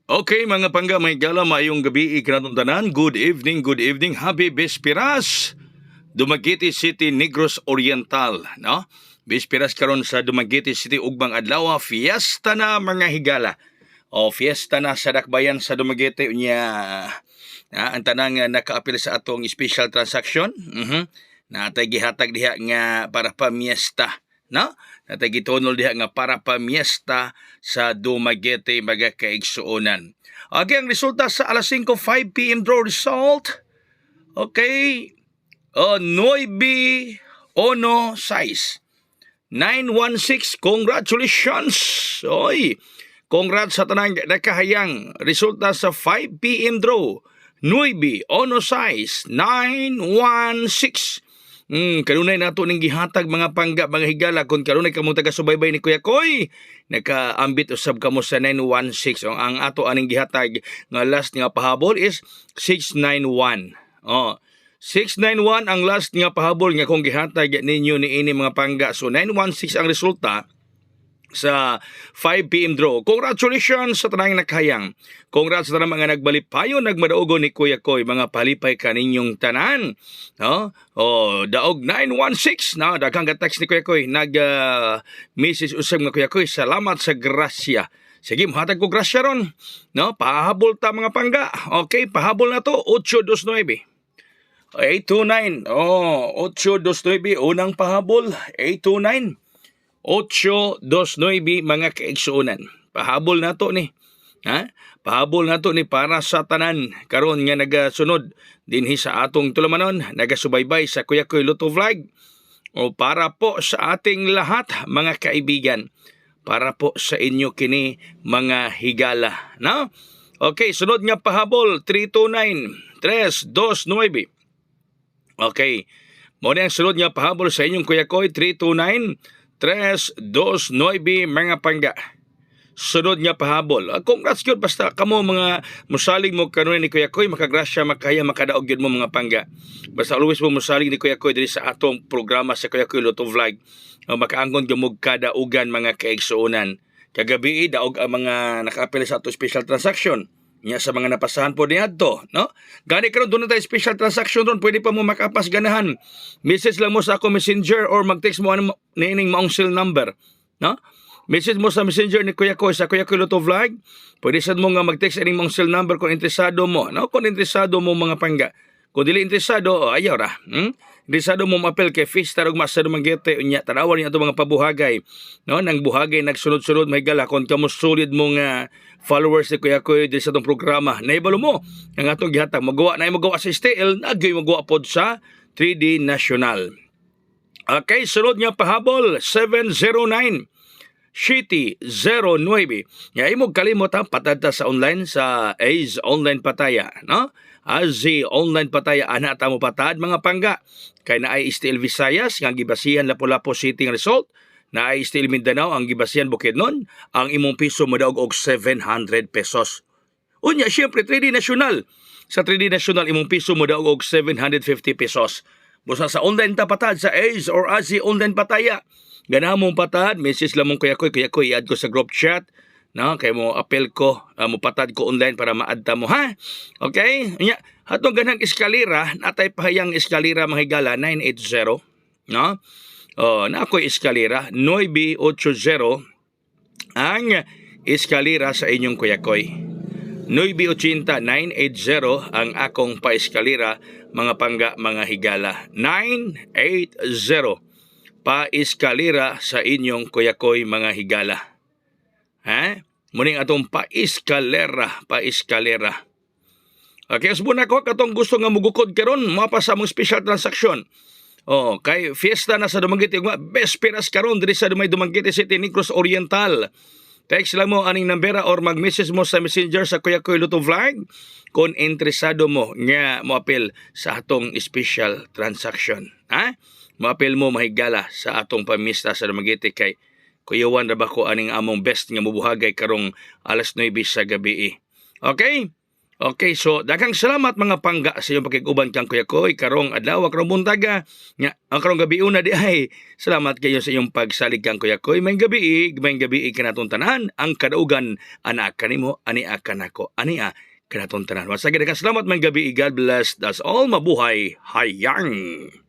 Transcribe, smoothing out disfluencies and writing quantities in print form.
Okay, mga pangga, may gala, mayong gabi ikinatong tanan. Good evening, happy Bespiras. Dumaguete City, Negros Oriental, no? Bespiras karon sa Dumaguete City, Ugmang Adlaw, fiesta na mga higala. O fiesta na sa dakbayan sa Dumaguete unya. Ang tanang nakaapil sa atong special transaction. Natay gihatag diha nga para pa miesta, no? Natay gitonol diha nga para pa miesta sa Dumaguete mga kaigsuonan. Okay, ang resulta sa alas 5 p.m. draw result. Okay. 9-1-6. 916. Congratulations. Oy. Congrats sa tanang nakahayang resulta sa 5 p.m. draw. 9-1-6. 916. Kanunay nato ning gihatag mga pangga, mga higala. Kung kanunay kamong taga-subaybay ni Kuya Koy, naka-ambit usab kamo sa 916. Ang ato aning gihatag nga last nga pahabol is 691. 691 ang last nga pahabol nga kung gihatag ninyo ni ini mga pangga. So 916 ang resulta sa 5 p.m. draw. Congratulations sa tanang nakahayang. Congrats sa tanang mga nagbalipayo, nagmadaugo ni Kuya Koy, mga palipay kaninyong tanan. No? Daog 916 na daghang text ni Kuya Koy, nag-message usab nga Kuya Koy, salamat sa grasya. Sige, mahatag ko grasya ron. No? Pahabol ta mga pangga. Okay, pahabol na to 829. 829. 829 unang pahabol, 829. 829 mga kaigsuonan. Pahabol na to ni. Pahabol na to ni para sa tanan karon nga nagasunod dinhi sa atong tulamanon, nagasubaybay sa Kuya Koy Luto Vlog. O para po sa ating lahat mga kaibigan. Para po sa inyo kini mga higala, no? Okay, sunod nga pahabol 329 329. Okay. Mo ang sunod nga pahabol sa inyong Kuya Koy 329 329 mga pangga. Sunod nga pahabol. Congrats gyud basta kamo mga musalig mo kanunay ni Kuya Koy, makagrasya makaya makadaog gyud mo mga pangga. Basta always mo musalig ni Kuya Koy diri sa atong programa sa Kuya Koy Luto Vlog. Makaanggon gyud mo kadaugan mga kaigsuonan. Kagabi daog ang mga nakaapil sa atong special transaction. Nya sa mga napasahan po niadto, no? Gani karon doon tayo special transaction ron, pwede pa mo makapas ganahan. Message lang mo sa ako Messenger or mag-text mo ano nining maong cell number, no? Message mo sa Messenger ni Kuya Koy sa Kuya Koy Luto Vlog. Pwede sad mo nga mag-text ining maong cell number kung interesado mo, no? Kung interesado mo mga pangga. Kung dili interesado, ayaw ra. Interesado mo mapel kay Fish tarog mas sa Dumaguete unya tanawan niya mga pabuhagay, no? Nang buhagay nagsunod-sunod may gala kon kamo solid mo nga followers ni Kuya Koy sa itong programa. Naibalo mo, ang atong gihatag, magawa sa STL, nagyoy magawa pod sa 3D National. Okay, sunod nga pahabol, 709, City 09. Nga imog kalimot ha, patadta sa online, sa AZ Online Pataya, no? AZ Online Pataya, ana ta mo patad mga pangga. Kay na ay STL Visayas, nga gibasihan Lapu-Lapu City ng result, na ay Steel Mindanao ang gibasihan Bukidnon, ang imong piso mo daog og 700 pesos. Unya, syempre, 3D National. Sa 3D National, imong piso mo daog og 750 pesos. Busa sa online tapatad sa AZ or AZ Online Pataya. Ganahan mong patad, message lang mong Kuya Koy, i-add ko sa group chat. No, kay mo apel ko, mo patad ko online para maadta mo, ha? Okay? Unya, hatong ganang eskalera, natay pahayang eskalera mga higala, 980. No? Na ako'y eskalera, 980 ang eskalera sa inyong Kuya Koy. 980, 980 ang akong pa-eskalera, mga pangga, mga higala. 980 pa-eskalera sa inyong Kuya Koy, mga higala. Muning atong pa-eskalera. Okay, asbo na ko katong gusto nga mugukod karon, mapa sa mong special transaction. Kay fiesta na sa Dumaguete, Bespiras karon diri sa Dumaguete City, Negros Oriental. Text lang mo aning nambera or mag-message mo sa Messenger sa Kuya Koy Luto Vlog kung interesado mo nga moapil sa atong special transaction. Moapil mo mahigala sa atong pamista sa Dumaguete kay kuyawan ra ba ko aning among best nga mubuhagay karong alas 9 sa gabi. Okay? Okay, so daghang salamat mga pangga sa iyong pakiguban kang Kuya Koy karong adlaw karong buntaga nya ang karong gabi una di ay salamat kayo sa iyong pagsalig kang Kuya Koy may gabi kanatong tanan ang kadaugan anak kanimo ani akan ako ani kanatong tanan. Wasag daghang salamat may gabi, God bless, that's all, mabuhay hayang.